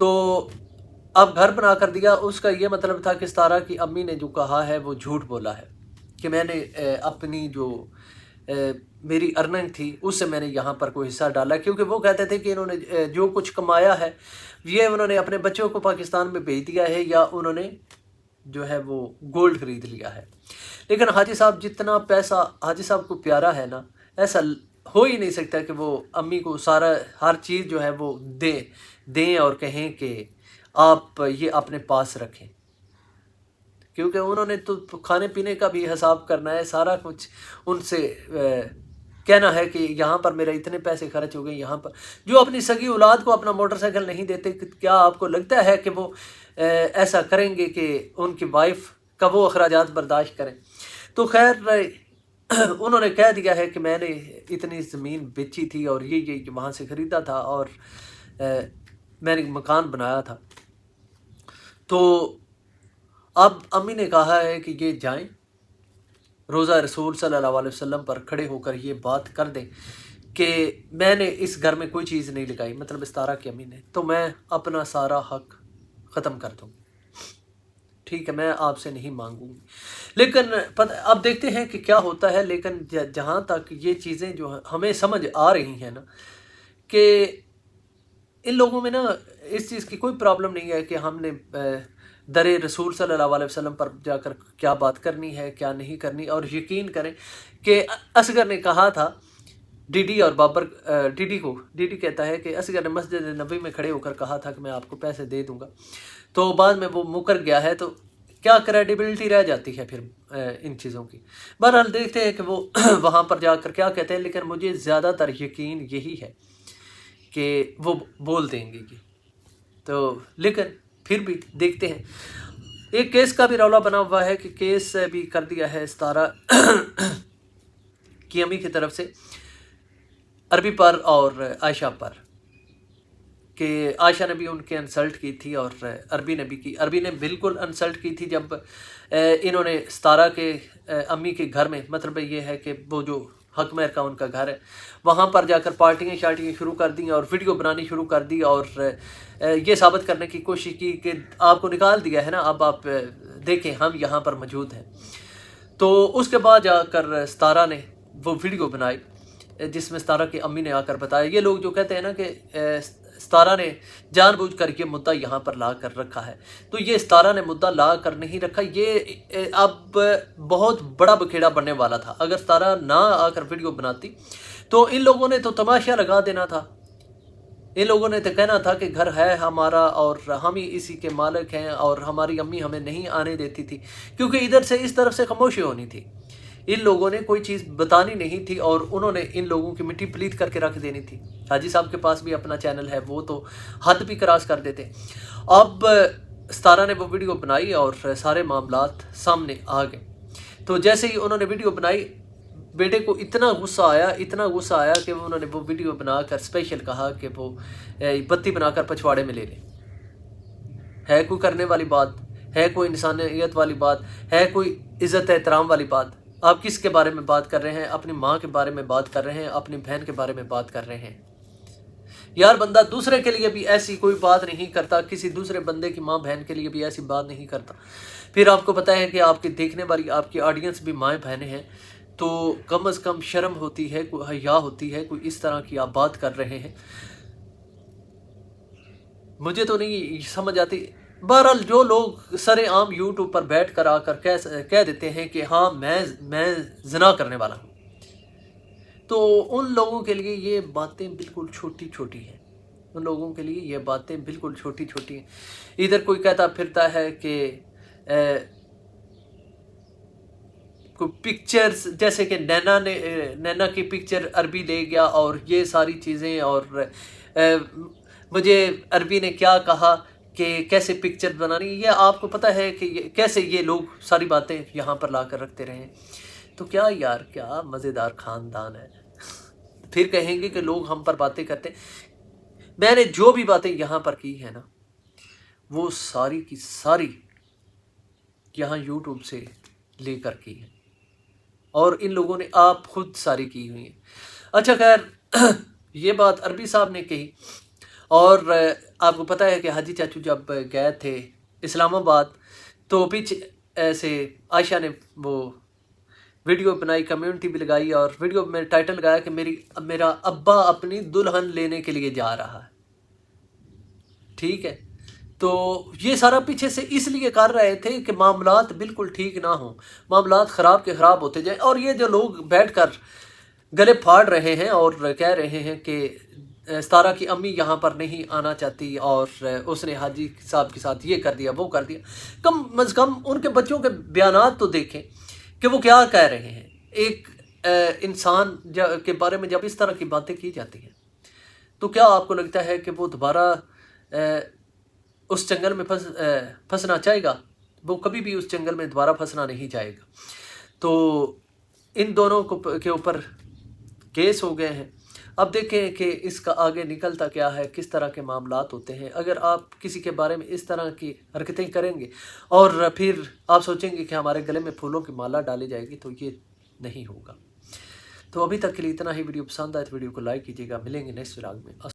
تو اب گھر بنا کر دیا، اس کا یہ مطلب تھا کہ ستارہ کی امی نے جو کہا ہے وہ جھوٹ بولا ہے کہ میں نے اپنی جو میری ارننگ تھی اس سے میں نے یہاں پر کوئی حصہ ڈالا، کیونکہ وہ کہتے تھے کہ انہوں نے جو کچھ کمایا ہے یہ انہوں نے اپنے بچوں کو پاکستان میں بھیج دیا ہے یا انہوں نے جو ہے وہ گولڈ خرید لیا ہے۔ لیکن حاجی صاحب جتنا پیسہ حاجی صاحب کو پیارا ہے نا، ایسا ہو ہی نہیں سکتا کہ وہ امی کو سارا ہر چیز جو ہے وہ دیں اور کہیں کہ آپ یہ اپنے پاس رکھیں، کیونکہ انہوں نے تو کھانے پینے کا بھی حساب کرنا ہے، سارا کچھ ان سے کہنا ہے کہ یہاں پر میرے اتنے پیسے خرچ ہو گئے، یہاں پر جو اپنی سگی اولاد کو اپنا موٹر سائیکل نہیں دیتے، کیا آپ کو لگتا ہے کہ وہ ایسا کریں گے کہ ان کی وائف کا وہ اخراجات برداشت کریں؟ تو خیر انہوں نے کہہ دیا ہے کہ میں نے اتنی زمین بیچی تھی اور یہ وہاں سے خریدا تھا اور میں نے مکان بنایا تھا۔ تو اب امی نے کہا ہے کہ یہ جائیں روزہ رسول صلی اللہ علیہ وسلم پر کھڑے ہو کر یہ بات کر دیں کہ میں نے اس گھر میں کوئی چیز نہیں لگائی، مطلب ستارہ کی امی نے، تو میں اپنا سارا حق ختم کر دوں، ٹھیک ہے، میں آپ سے نہیں مانگوں گی۔ لیکن اب دیکھتے ہیں کہ کیا ہوتا ہے۔ لیکن جہاں تک یہ چیزیں جو ہمیں سمجھ آ رہی ہیں نا کہ ان لوگوں میں نا اس چیز کی کوئی پرابلم نہیں ہے کہ ہم نے در رسول صلی اللہ علیہ وسلم پر جا کر کیا بات کرنی ہے کیا نہیں کرنی۔ اور یقین کریں کہ اصغر نے کہا تھا ڈی ڈی اور بابر ڈی ڈی کہتا ہے کہ اصغر نے مسجد نبوی میں کھڑے ہو کر کہا تھا کہ میں آپ کو پیسے دے دوں گا، تو بعد میں وہ مکر گیا ہے، تو کیا کریڈیبلٹی رہ جاتی ہے پھر ان چیزوں کی۔ بہرحال دیکھتے ہیں کہ وہ وہاں پر جا کر کیا کہتے ہیں، لیکن مجھے زیادہ تر یقین یہی ہے کہ وہ بول دیں گے یہ، تو لیکن پھر بھی دیکھتے ہیں۔ ایک کیس کا بھی رولا بنا ہوا ہے کہ کیس بھی کر دیا ہے ستارہ کی امی کی طرف سے عربی پر اور عائشہ پر، کہ عائشہ نے بھی ان کے انسلٹ کی تھی اور عربی نے بھی کی۔ عربی نے بالکل انسلٹ کی تھی جب انہوں نے ستارہ کے امی کے گھر میں، مطلب یہ ہے کہ وہ جو حق مہر کا ان کا گھر ہے، وہاں پر جا کر پارٹیاں شروع کر دیں اور ویڈیو بنانی شروع کر دی اور یہ ثابت کرنے کی کوشش کی کہ آپ کو نکال دیا ہے نا، اب آپ دیکھیں ہم یہاں پر موجود ہیں۔ تو اس کے بعد جا کر ستارہ نے وہ ویڈیو بنائی جس میں ستارہ کی امی نے آ کر بتایا، یہ لوگ جو کہتے ہیں نا کہ ستارہ نے جان بوجھ کر یہ مدعا یہاں پر لا کر رکھا ہے، تو یہ ستارہ نے مدعا لا کر نہیں رکھا، یہ اب بہت بڑا بکھیڑا بننے والا تھا۔ اگر ستارہ نہ آ کر ویڈیو بناتی تو ان لوگوں نے تو تماشا لگا دینا تھا، ان لوگوں نے تو کہنا تھا کہ گھر ہے ہمارا اور ہم ہی اسی کے مالک ہیں اور ہماری امی ہمیں نہیں آنے دیتی تھی، کیونکہ ادھر سے اس طرف سے خاموشی ہونی تھی، ان لوگوں نے کوئی چیز بتانی نہیں تھی اور انہوں نے ان لوگوں کی مٹی پلیت کر کے رکھ دینی تھی۔ حاجی صاحب کے پاس بھی اپنا چینل ہے، وہ تو حد بھی کراس کر دیتے۔ اب ستارہ نے وہ ویڈیو بنائی اور سارے معاملات سامنے آ گئے۔ تو جیسے ہی انہوں نے ویڈیو بنائی، بیٹے کو اتنا غصہ آیا کہ انہوں نے وہ ویڈیو بنا کر اسپیشل کہا کہ وہ بتی بنا کر پچھواڑے میں لے لیں۔ ہے کوئی کرنے والی بات؟ ہے کوئی انسانیت والی بات؟ ہے کوئی عزت احترام والی بات؟ آپ کس کے بارے میں بات کر رہے ہیں؟ اپنی ماں کے بارے میں بات کر رہے ہیں، اپنی بہن کے بارے میں بات کر رہے ہیں۔ یار بندہ دوسرے کے لیے بھی ایسی کوئی بات نہیں کرتا، کسی دوسرے بندے کی ماں بہن کے لیے بھی ایسی بات نہیں کرتا۔ پھر آپ کو پتہ ہے کہ آپ کی دیکھنے والی آپ کی آڈینس بھی مائیں بہنیں ہیں، تو کم از کم شرم ہوتی ہے، کوئی حیا ہوتی ہے، کوئی اس طرح کی آپ بات کر رہے ہیں۔ مجھے تو نہیں سمجھ آتی۔ بہرحال جو لوگ سر عام یوٹیوب پر بیٹھ کر آ کر کہہ دیتے ہیں کہ ہاں میں زنا کرنے والا ہوں، تو ان لوگوں کے لیے یہ باتیں بالکل چھوٹی چھوٹی ہیں، ان لوگوں کے لیے یہ باتیں بالکل چھوٹی چھوٹی ہیں۔ ادھر کوئی کہتا پھرتا ہے کہ کوئی پکچرز جیسے کہ نینا کی پکچر عربی لے گیا اور یہ ساری چیزیں، اور مجھے عربی نے کیا کہا کہ کیسے پکچر بنانی، یہ آپ کو پتہ ہے کہ کیسے یہ لوگ ساری باتیں یہاں پر لا کر رکھتے رہے ہیں۔ تو کیا یار، کیا مزیدار خاندان ہے۔ پھر کہیں گے کہ لوگ ہم پر باتیں کرتے ہیں۔ میں نے جو بھی باتیں یہاں پر کی ہیں نا، وہ ساری کی ساری یہاں یوٹیوب سے لے کر کی ہیں، اور ان لوگوں نے آپ خود ساری کی ہوئی ہیں۔ اچھا خیر، یہ بات عربی صاحب نے کہی، اور آپ کو پتہ ہے کہ حاجی چاچو جب گئے تھے اسلام آباد تو پیچھے ایسے عائشہ نے وہ ویڈیو بنائی، کمیونٹی بھی لگائی، اور ویڈیو میں ٹائٹل لگایا کہ میرا ابا اپنی دلہن لینے کے لیے جا رہا ہے. ٹھیک ہے، تو یہ سارا پیچھے سے اس لیے کر رہے تھے کہ معاملات بالکل ٹھیک نہ ہوں، معاملات خراب کے خراب ہوتے جائیں. اور یہ جو لوگ بیٹھ کر گلے پھاڑ رہے ہیں اور کہہ رہے ہیں کہ ستارہ کی امی یہاں پر نہیں آنا چاہتی اور اس نے حاجی صاحب کے ساتھ یہ کر دیا وہ کر دیا، کم از کم ان کے بچوں کے بیانات تو دیکھیں کہ وہ کیا کہہ رہے ہیں. ایک انسان کے بارے میں جب اس طرح کی باتیں کی جاتی ہیں تو کیا آپ کو لگتا ہے کہ وہ دوبارہ اس جنگل میں پھنسنا چاہے گا؟ وہ کبھی بھی اس جنگل میں دوبارہ پھنسنا نہیں چاہے گا. تو ان دونوں کے اوپر کیس ہو گئے ہیں. اب دیکھیں کہ اس کا آگے نکلتا کیا ہے، کس طرح کے معاملات ہوتے ہیں. اگر آپ کسی کے بارے میں اس طرح کی حرکتیں کریں گے اور پھر آپ سوچیں گے کہ ہمارے گلے میں پھولوں کی مالا ڈالی جائے گی، تو یہ نہیں ہوگا. تو ابھی تک کے لیے اتنا ہی. ویڈیو پسند آئے تو ویڈیو کو لائک کیجیے گا. ملیں گے نیکسٹ ولاگ میں.